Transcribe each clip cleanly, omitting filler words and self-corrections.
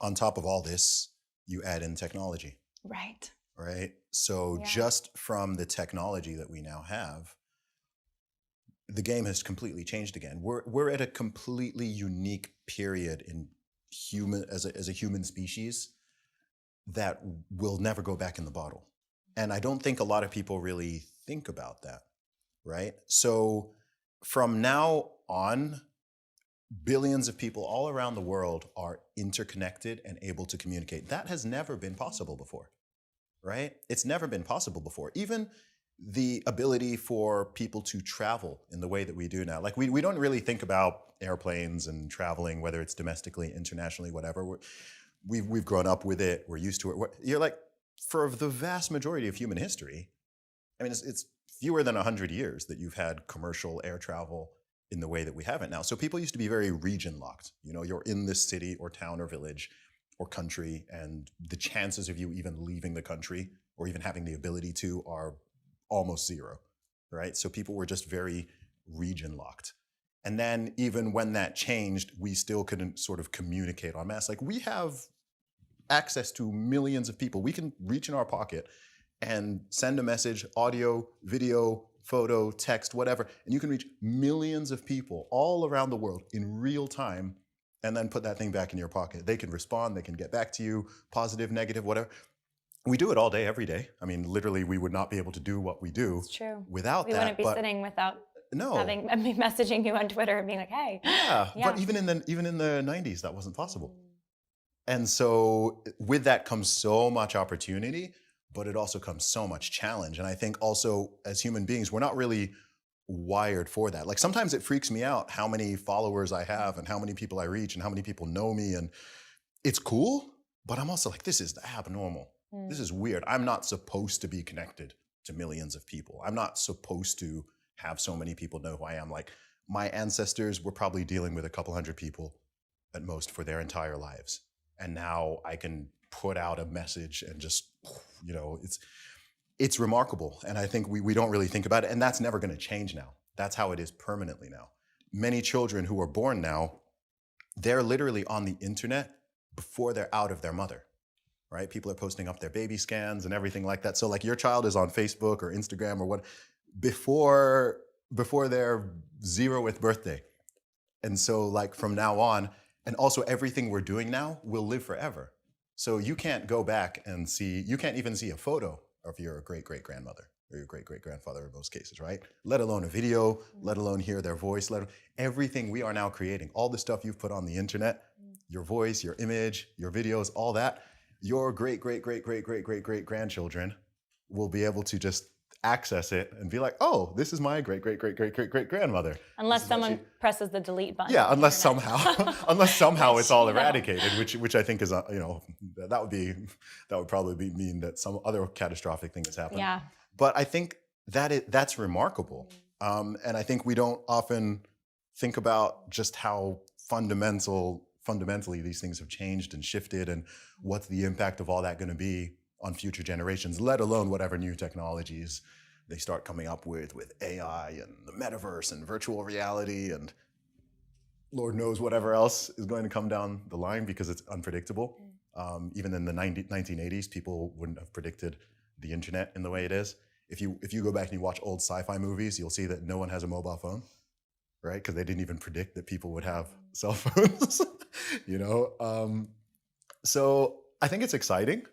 on top of all this, you add in technology, Right. right? So Yeah. just from the technology that we now have, the game has completely changed again. We're at a completely unique period in human as a human species that will never go back in the bottle. And I don't think a lot of people really think about that, right? So from now on, billions of people all around the world are interconnected and able to communicate. That has never been possible before, right? It's never been possible before. Even the ability for people to travel in the way that we do now. Like we don't really think about airplanes and traveling, whether it's domestically, internationally, whatever. We've grown up with it. We're used to it. You're like, for the vast majority of human history, I mean, it's fewer than 100 years that you've had commercial air travel in the way that we have it now. So people used to be very region locked. You know, you're in this city or town or village or country, and the chances of you even leaving the country or even having the ability to are almost zero, right? So people were just very region locked. And then even when that changed, we still couldn't sort of communicate en masse. Like we have access to millions of people. We can reach in our pocket and send a message, audio, video, photo, text, whatever, and you can reach millions of people all around the world in real time and then put that thing back in your pocket. They can respond, they can get back to you, positive, negative, whatever. We do it all day, every day. I mean, literally, we would not be able to do what we do It's true. without We that. wouldn't be sitting without no, having me messaging you on Twitter and being like, hey. yeah, Yeah. but even in the 90s, that wasn't possible. And so with that comes so much opportunity, but it also comes so much challenge. And I think also as human beings, we're not really wired for that. Like sometimes it freaks me out how many followers I have and how many people I reach and how many people know me. And it's cool, but I'm also like, this is abnormal. This is weird. I'm not supposed to be connected to millions of people. I'm not supposed to have so many people know who I am. Like my ancestors were probably dealing with a couple hundred people at most for their entire lives. And now I can put out a message and just, you know, it's remarkable. And I think we don't really think about it. And that's never going to change now. That's how it is permanently now. Many children who are born now, they're literally on the internet before they're out of their mother, right? People are posting up their baby scans and everything like that. So like your child is on Facebook or Instagram or what, before their 0th birthday. And so like from now on, and also everything we're doing now will live forever. So you can't go back and you can't even see a photo of your great-great-grandmother or your great-great-grandfather in most cases, right? Let alone a video, let alone hear their voice, everything we are now creating, all the stuff you've put on the internet, your voice, your image, your videos, all that, your great-great-great-great-great-great-great-grandchildren will be able to just access it and be like, oh, this is my great-great-great-great-great-great-grandmother. Unless someone presses the delete button. Yeah, unless somehow it's all eradicated, which I think is, you know, that would probably mean that some other catastrophic thing has happened. Yeah. But I think that's remarkable. And I think we don't often think about just how fundamentally these things have changed and shifted and what's the impact of all that going to be on future generations, let alone whatever new technologies they start coming up with AI and the metaverse and virtual reality and Lord knows whatever else is going to come down the line because it's unpredictable. Even in the 1980s, people wouldn't have predicted the internet in the way it is. If you go back and you watch old sci-fi movies, you'll see that no one has a mobile phone, right? Because they didn't even predict that people would have cell phones, you know? So I think it's exciting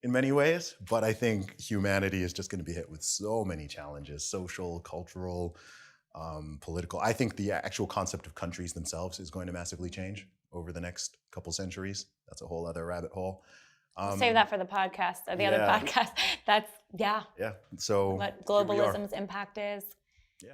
in many ways, but I think humanity is just going to be hit with so many challenges, social, cultural, political. I think the actual concept of countries themselves is going to massively change over the next couple centuries. That's a whole other rabbit hole. Save that for the podcast or the other podcast. Yeah. So what globalism's impact is. Yeah.